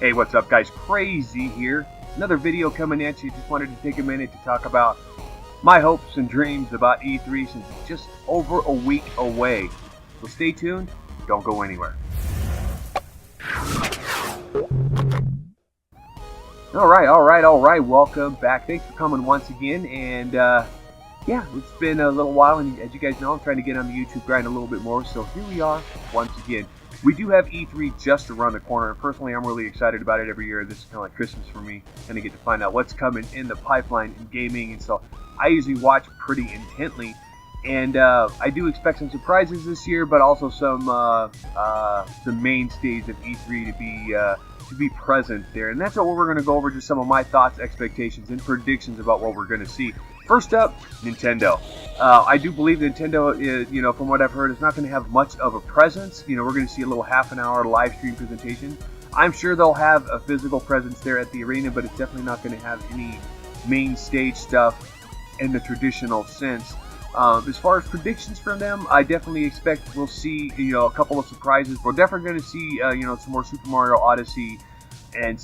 Hey, what's up guys? Krazie here. Another video coming at you. Just wanted to take a minute to talk about my hopes and dreams about E3 since it's just over a week away. So stay tuned. Don't go anywhere. Alright. Welcome back. Thanks for coming once again. And yeah, it's been a little while. And as you guys know, I'm trying to get on the YouTube grind a little bit more. So here we are once again. We do have E3 just around the corner. Personally, I'm really excited about it every year. This is kind of like Christmas for me. And I get to find out what's coming in the pipeline in gaming. And so I usually watch pretty intently. And I do expect some surprises this year, but also some mainstays of E3 to be present there. And that's what we're going to go over, just some of my thoughts, expectations, and predictions about what we're going to see. First up, Nintendo. I do believe Nintendo, from what I've heard, is not going to have much of a presence. We're going to see a little half-an-hour live stream presentation. I'm sure they'll have a physical presence there at the arena, but it's definitely not going to have any main stage stuff in the traditional sense. As far as predictions from them, I definitely expect we'll see, a couple of surprises. We're definitely going to see, some more Super Mario Odyssey and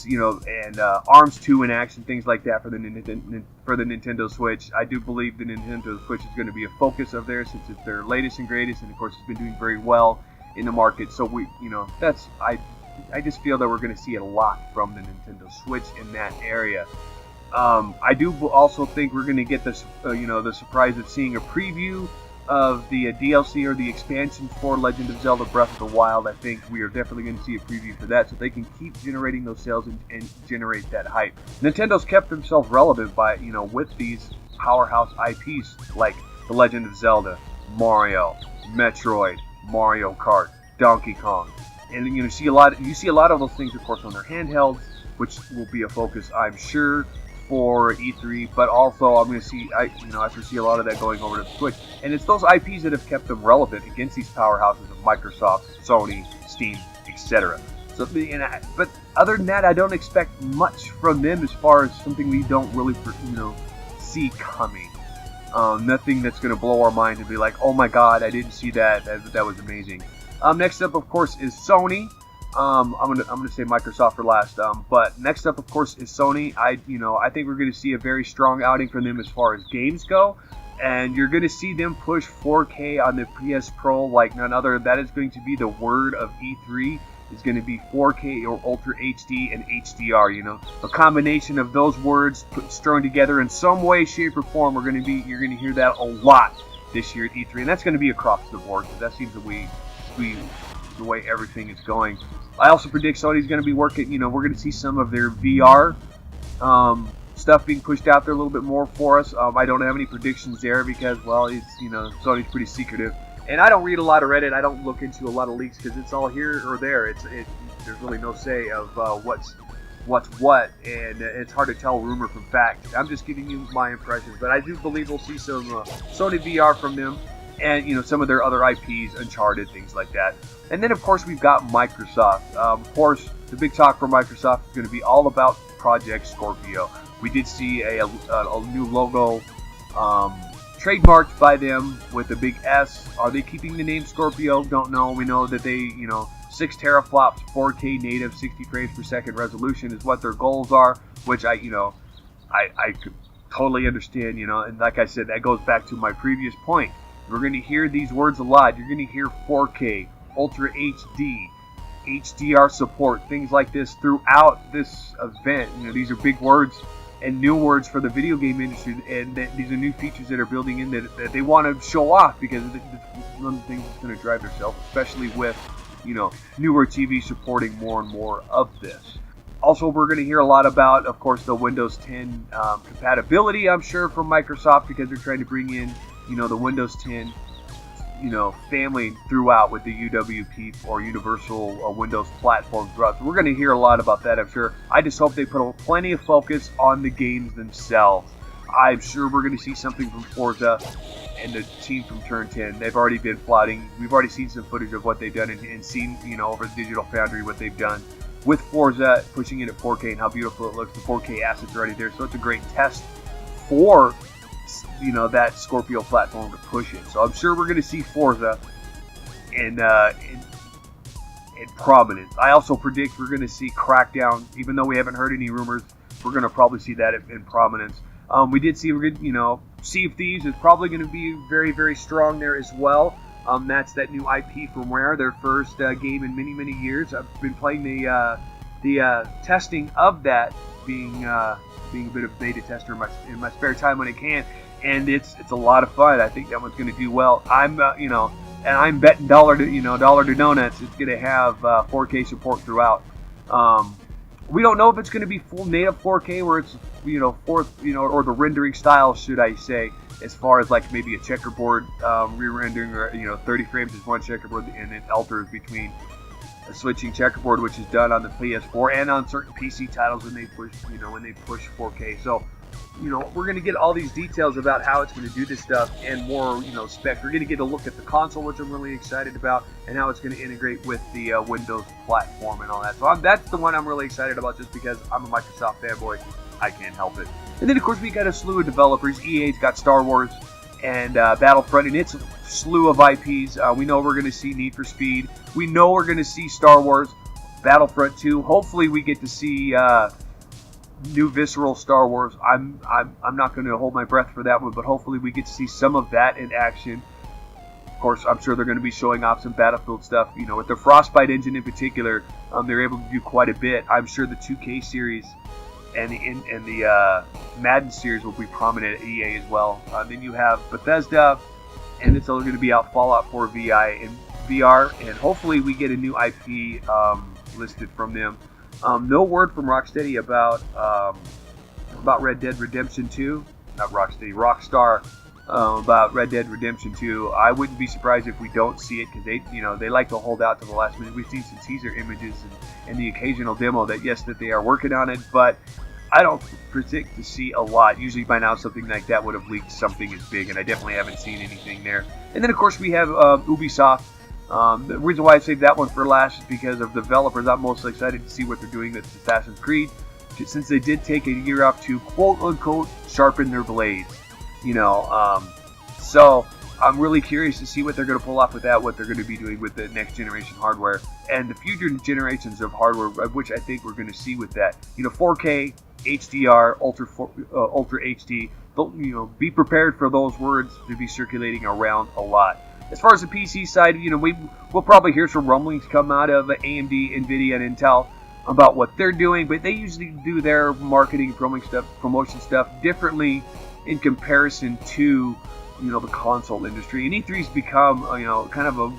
ARMS 2 in action, things like that for the Nintendo Switch. I do believe the Nintendo Switch is going to be a focus of theirs since it's their latest and greatest, and of course it's been doing very well in the market. So I just feel that we're going to see a lot from the Nintendo Switch in that area. I do also think we're going to get this, the surprise of seeing a preview of the DLC or the expansion for Legend of Zelda Breath of the Wild. I think we are definitely going to see a preview for that so they can keep generating those sales and generate that hype. Nintendo's kept themselves relevant by, with these powerhouse IPs like The Legend of Zelda, Mario, Metroid, Mario Kart, Donkey Kong. And you see a lot of those things, of course, on their handhelds, which will be a focus, I'm sure, for E3, but also I'm going to see, I foresee a lot of that going over to the Switch, and it's those IPs that have kept them relevant against these powerhouses of Microsoft, Sony, Steam, etc. So, but other than that, I don't expect much from them as far as something we don't really, see coming. Nothing that's going to blow our mind and be like, oh my God, I didn't see that. That was amazing. Next up, of course, is Sony. I'm gonna say Microsoft for last. But next up, of course, is Sony. I think we're gonna see a very strong outing from them as far as games go, and you're gonna see them push 4K on the PS Pro like none other. That is going to be the word of E3. It's going to be 4K or Ultra HD and HDR. A combination of those words strewn together in some way, shape, or form. You're gonna hear that a lot this year at E3, and that's going to be across the board because that seems to be the way everything is going. I also predict Sony's going to be working, we're going to see some of their VR stuff being pushed out there a little bit more for us. I don't have any predictions there because, well, it's, Sony's pretty secretive. And I don't read a lot of Reddit. I don't look into a lot of leaks because it's all here or there. There's really no say of what's what, and it's hard to tell rumor from fact. I'm just giving you my impressions, but I do believe we'll see some Sony VR from them. And, some of their other IPs, Uncharted, things like that. And then, of course, we've got Microsoft. Of course, the big talk for Microsoft is going to be all about Project Scorpio. We did see a new logo trademarked by them with a big S. Are they keeping the name Scorpio? Don't know. We know that they, 6 teraflops, 4K native, 60 frames per second resolution is what their goals are, which I could totally understand, and like I said, that goes back to my previous point. We're going to hear these words a lot. You're going to hear 4K, Ultra HD, HDR support, things like this throughout this event. These are big words and new words for the video game industry, and these are new features that are building in that they want to show off because it's one of the things that's going to drive their sales, especially with, newer TV supporting more and more of this. Also, we're going to hear a lot about, of course, the Windows 10 compatibility, I'm sure, from Microsoft because they're trying to bring in the Windows 10, family throughout with the UWP or Universal Windows platform throughout. So we're going to hear a lot about that, I'm sure. I just hope they put plenty of focus on the games themselves. I'm sure we're going to see something from Forza and the team from Turn 10. They've already been plotting. We've already seen some footage of what they've done and seen, over the Digital Foundry what they've done with Forza, pushing it at 4K and how beautiful it looks. The 4K assets are already there, so it's a great test for that Scorpio platform to push it. So I'm sure we're going to see Forza and and prominence. I also predict we're going to see Crackdown, even though we haven't heard any rumors. We're going to probably see that in prominence. We did see, Sea of Thieves is probably going to be very, very strong there as well. That's that new IP from Rare, their first game in many, many years. I've been playing the testing of that, being a bit of beta tester in my spare time when I can, and it's a lot of fun. I think that one's going to do well. I'm and I'm betting dollar to donuts it's going to have 4K support throughout. We don't know if it's going to be full native 4K, where it's or the rendering style, should I say, as far as like maybe a checkerboard re-rendering, or 30 frames is one checkerboard, and it alters between a switching checkerboard, which is done on the PS4 and on certain PC titles when they push 4K. So we're going to get all these details about how it's going to do this stuff and more, specs. We're going to get a look at the console, which I'm really excited about, and how it's going to integrate with the Windows platform and all that. So that's the one I'm really excited about, just because I'm a Microsoft fanboy. I can't help it. And then, of course, we got a slew of developers. EA's got Star Wars and Battlefront, and its slew of IPs. We know we're going to see Need for Speed. We know we're going to see Star Wars, Battlefront 2. Hopefully, we get to see new visceral Star Wars. I'm not going to hold my breath for that one, but hopefully we get to see some of that in action. Of course, I'm sure they're going to be showing off some Battlefield stuff. With the Frostbite engine in particular, they're able to do quite a bit. I'm sure the 2K series and the Madden series will be prominent at EA as well. Then you have Bethesda, and it's all going to be out Fallout 4 VR, and hopefully we get a new IP listed from them. No word from Rocksteady about Red Dead Redemption 2. Not Rocksteady, Rockstar, about Red Dead Redemption 2. I wouldn't be surprised if we don't see it, because they like to hold out to the last minute. We've seen some teaser images and the occasional demo that they are working on it, but I don't predict to see a lot. Usually by now something like that would have leaked something as big, and I definitely haven't seen anything there. And then of course we have Ubisoft. The reason why I saved that one for last is because of the developers. I'm most excited to see what they're doing with Assassin's Creed, since they did take a year off to quote-unquote sharpen their blades. So I'm really curious to see what they're going to pull off with that, what they're going to be doing with the next generation hardware and the future generations of hardware, which I think we're going to see with that. 4K, HDR, Ultra HD. Be prepared for those words to be circulating around a lot. As far as the PC side, we'll probably hear some rumblings come out of AMD, Nvidia, and Intel about what they're doing, but they usually do their marketing, promotion stuff differently in comparison to the console industry. And E3's become kind of a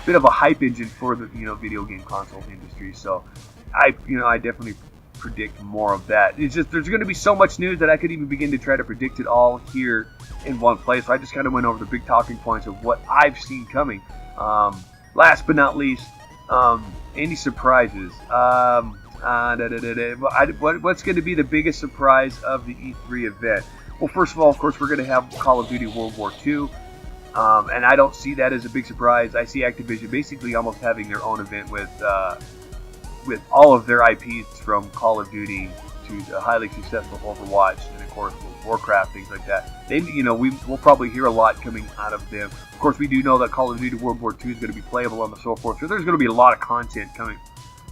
bit of a hype engine for the video game console industry. So I definitely predict more of that. It's just there's going to be so much news that I could even begin to try to predict it all here in one place. So I just kind of went over the big talking points of what I've seen coming. Last but not least, any surprises? What's going to be the biggest surprise of the E3 event? Well, first of all, of course, we're going to have Call of Duty World War II, and I don't see that as a big surprise. I see Activision basically almost having their own event with all of their IPs, from Call of Duty to the highly successful Overwatch, and of course Warcraft, things like that. We'll probably hear a lot coming out of them. Of course, we do know that Call of Duty World War II is going to be playable on the so forth, so there's going to be a lot of content coming.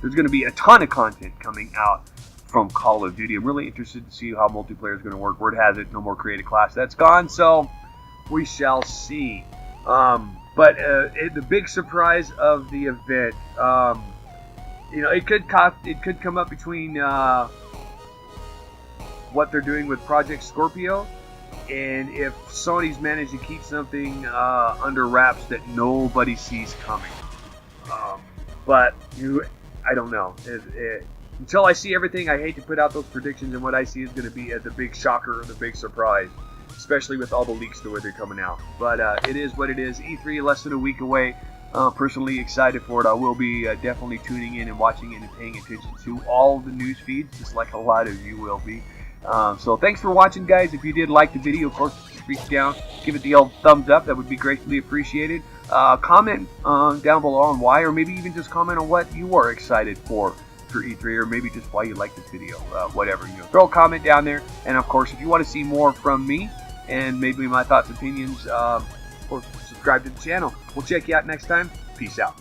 There's going to be a ton of content coming out from Call of Duty. I'm really interested to see how multiplayer is going to work. Word has it, no more creative class. That's gone, so we shall see. But the big surprise of the event, it could come up between what they're doing with Project Scorpio, and if Sony's managed to keep something under wraps that nobody sees coming. But I don't know. Until I see everything, I hate to put out those predictions, and what I see is going to be the big shocker or the big surprise, especially with all the leaks the way they're coming out. But it is what it is. E3 less than a week away. Personally excited for it. I will be definitely tuning in and watching it and paying attention to all the news feeds, just like a lot of you will be. So thanks for watching, guys. If you did like the video, of course, reach down, give it the old thumbs up. That would be greatly appreciated. Comment down below on why, or maybe even just comment on what you are excited for E3, or maybe just why you like this video. Whatever, throw a comment down there. And of course, if you want to see more from me and maybe my thoughts, opinions, or subscribe to the channel. We'll check you out next time. Peace out.